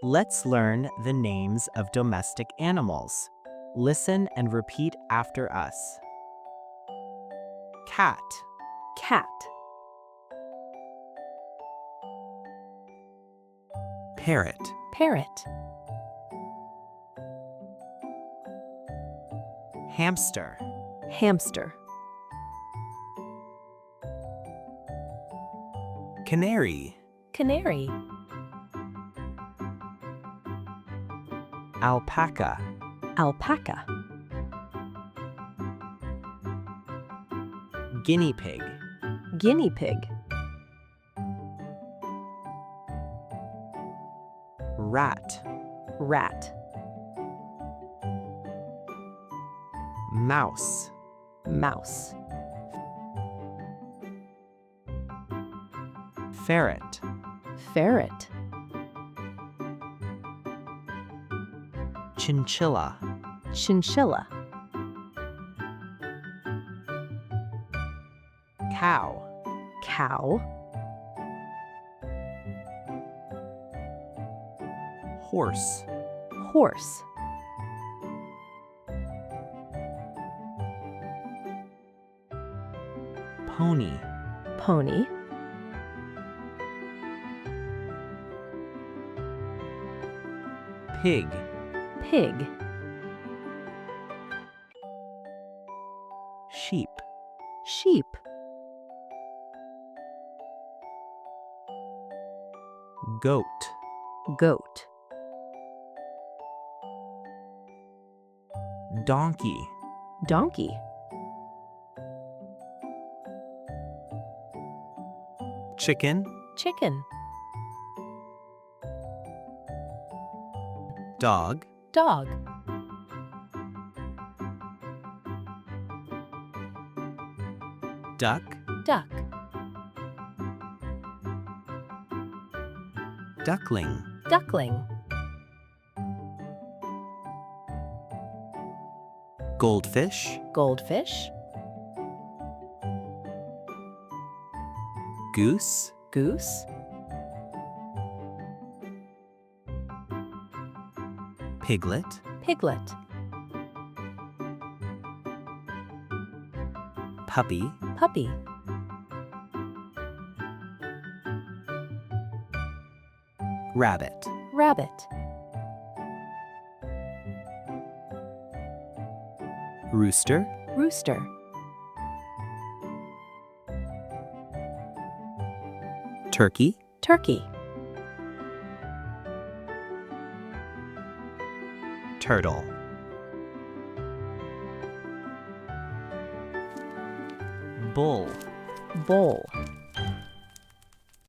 Let's learn the names of domestic animals. Listen and repeat after us. Cat, Cat. parrot, Parrot. hamster, Hamster. canary, Canary. alpaca, Alpaca. guinea pig, Guinea pig. rat, Rat. mouse, Mouse. ferret, Ferret. chinchilla, Chinchilla. cow, Cow. horse, Horse. pony, Pony. pig, Pig. sheep, Sheep. goat, Goat. donkey, Donkey. chicken, Chicken. dog, Dog. duck, Duck. duckling, Duckling. goldfish, Goldfish. goose, Goose. piglet, Piglet. puppy, Puppy. rabbit, Rabbit. rooster, Rooster. turkey, Turkey. turtle. Bull, Bull.